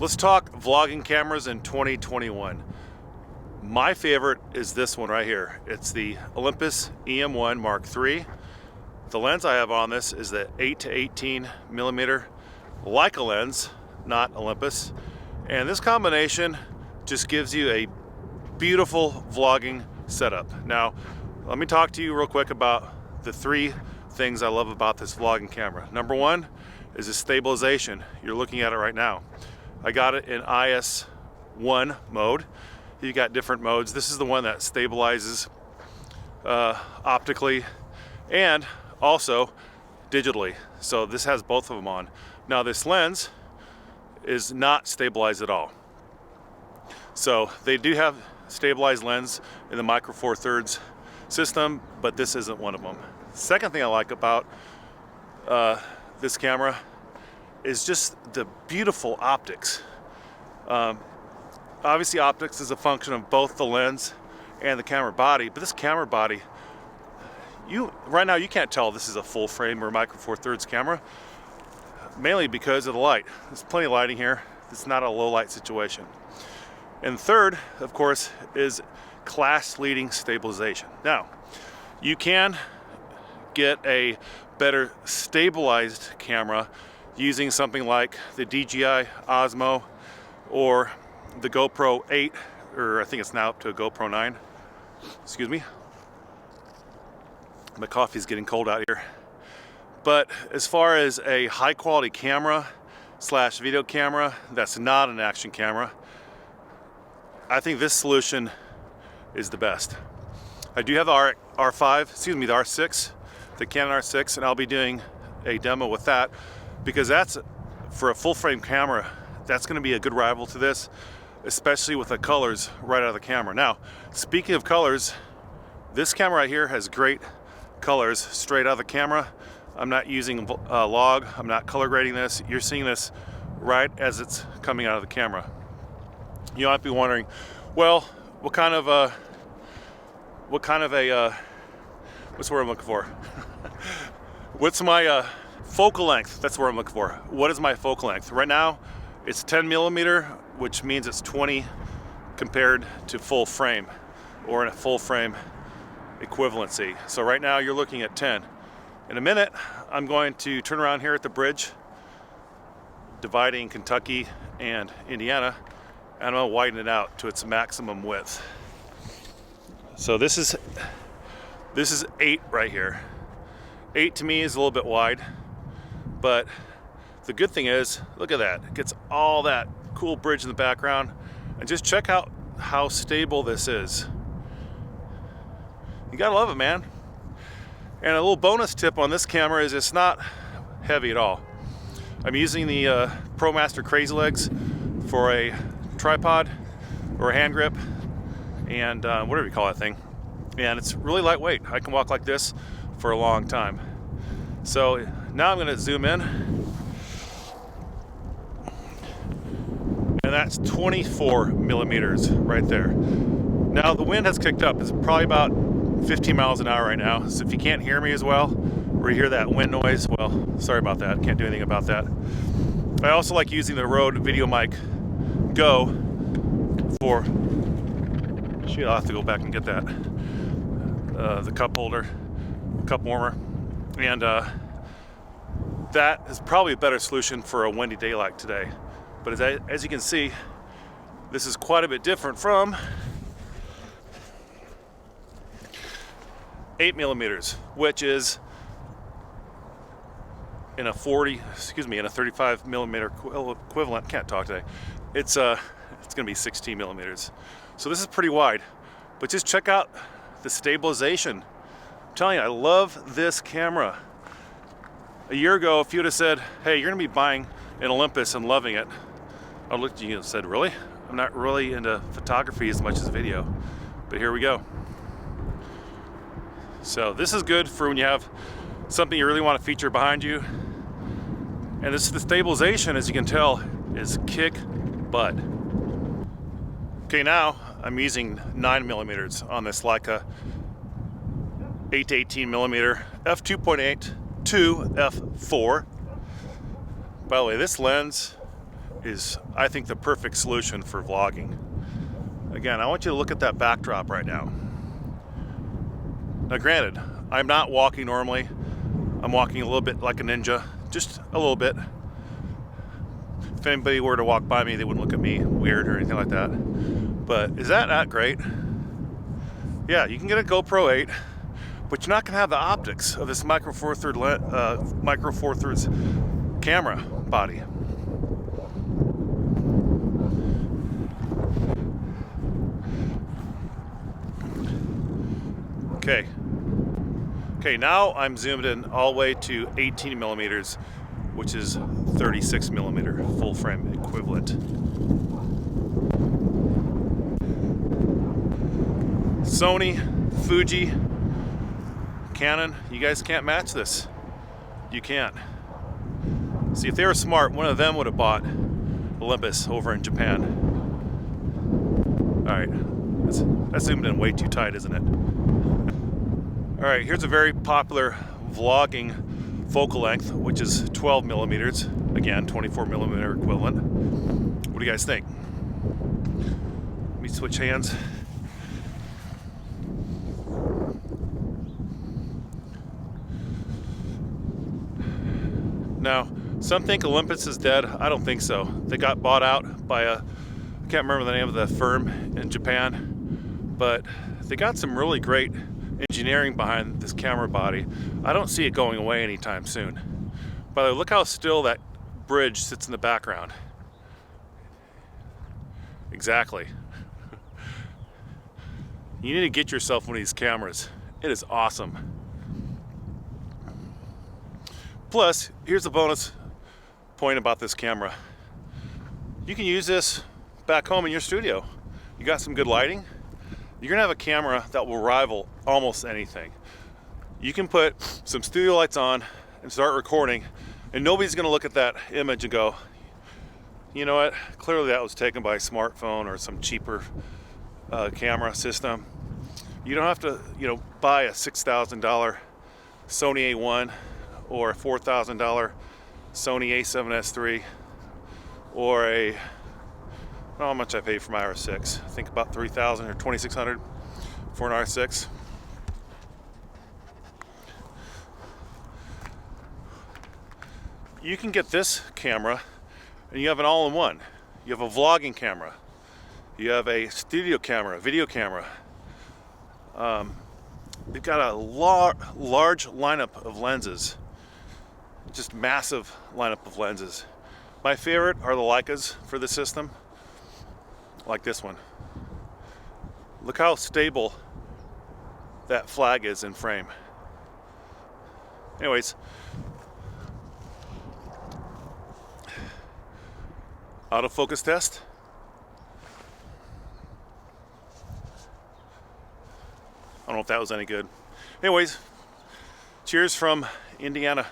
Let's talk vlogging cameras in 2021. My favorite is this one right here. It's the Olympus EM-1 Mark III. The lens I have on this is the 8 to 18 millimeter Leica lens, not Olympus. And this combination just gives you a beautiful vlogging setup. Now, let me talk to you real quick about the three things I love about this vlogging camera. Number one is the stabilization. You're looking at it right now. I got it in IS-1 mode. You got different modes. This is the one that stabilizes optically and also digitally. So this has both of them on. Now this lens is not stabilized at all. So they do have stabilized lens in the Micro Four Thirds system, but this isn't one of them. Second thing I like about this camera is just the beautiful optics. Obviously optics is a function of both the lens and the camera body, but this camera body, right now you can't tell this is a full frame or Micro Four Thirds camera, mainly because of the light. There's plenty of lighting here. It's not a low light situation. And third, of course, is class leading stabilization. Now, you can get a better stabilized camera using something like the DJI Osmo or the GoPro 8, or I think it's now up to a GoPro 9. Excuse me. My coffee's getting cold out here. But as far as a high quality camera slash video camera that's not an action camera, I think this solution is the best. I do have the the R6, the Canon R6, and I'll be doing a demo with that because that's, for a full frame camera, that's going to be a good rival to this, especially with the colors right out of the camera. Now, speaking of colors, this camera right here has great colors straight out of the camera. I'm not using log, I'm not color grading this. You're seeing this right as it's coming out of the camera. You might be wondering, well, what kind of a what's the word I'm looking for? What's my focal length? That's what I'm looking for. What is my focal length? Right now, it's 10 millimeter, which means it's 20 compared to full frame, or in a full frame equivalency. So right now you're looking at 10. In a minute, I'm going to turn around here at the bridge dividing Kentucky and Indiana, and I'm going to widen it out to its maximum width. So this is 8 right here. 8 to me is a little bit wide, but the good thing is, look at that. It gets all that cool bridge in the background, and just check out how stable this is. You gotta love it, man. And a little bonus tip on this camera is it's not heavy at all. I'm using the ProMaster Crazy Legs for a tripod or a hand grip, and whatever you call that thing. And it's really lightweight. I can walk like this for a long time. So now I'm gonna zoom in. And that's 24 millimeters right there. Now the wind has kicked up. It's probably about 15 miles an hour right now. So if you can't hear me as well, or you hear that wind noise, well, sorry about that. Can't do anything about that. I also like using the Rode VideoMic Go for, shoot, I'll have to go back and get that. The cup holder, cup warmer. And that is probably a better solution for a windy day like today. But as you can see, this is quite a bit different from 8 millimeters, which is in a 35 millimeter equivalent. Can't talk today. It's gonna be 16 millimeters. So this is pretty wide, but just check out the stabilization. I'm telling you, I love this camera. A year ago, if you'd have said, hey, you're gonna be buying an Olympus and loving it, I looked at you and said, really? I'm not really into photography as much as video, but here we go. So this is good for when you have something you really want to feature behind you. And the stabilization, as you can tell, is kick butt. Okay, now I'm using 9 millimeters on this Leica 8 to 18 millimeter f2.8 to f4. By the way, this lens is, I think, the perfect solution for vlogging. Again, I want you to look at that backdrop right now. Now granted, I'm not walking normally. I'm walking a little bit like a ninja, just a little bit. If anybody were to walk by me, they wouldn't look at me weird or anything like that. But is that not great? Yeah, you can get a GoPro 8, but you're not gonna have the optics of this Micro Four Thirds camera body. Okay, now I'm zoomed in all the way to 18 millimeters, which is 36 millimeter full frame equivalent. Sony, Fuji, Canon, you guys can't match this. You can't. See, if they were smart, one of them would have bought Olympus over in Japan. All right, that's zoomed in way too tight, isn't it? All right, here's a very popular vlogging focal length, which is 12 millimeters. Again, 24 millimeter equivalent. What do you guys think? Let me switch hands. Now, some think Olympus is dead. I don't think so. They got bought out by I can't remember the name of the firm in Japan, but they got some really great engineering behind this camera body. I don't see it going away anytime soon. By the way, look how still that bridge sits in the background. Exactly. You need to get yourself one of these cameras. It is awesome. Plus, here's the bonus point about this camera. You can use this back home in your studio. You got some good lighting. You're gonna have a camera that will rival almost anything. You can put some studio lights on and start recording, and nobody's gonna look at that image and go, you know what, clearly that was taken by a smartphone or some cheaper camera system. You don't have to, buy a $6,000 Sony A1 or a $4,000 Sony A7S III or I don't know how much I paid for my R6. I think about $3,000 or $2,600 for an R6. You can get this camera and you have an all-in-one. You have a vlogging camera. You have a studio camera, video camera. They've got a large lineup of lenses. Just massive lineup of lenses. My favorite are the Leicas for the system, like this one. Look how stable that flag is in frame. Anyways, autofocus test. I don't know if that was any good. Anyways, cheers from Indiana.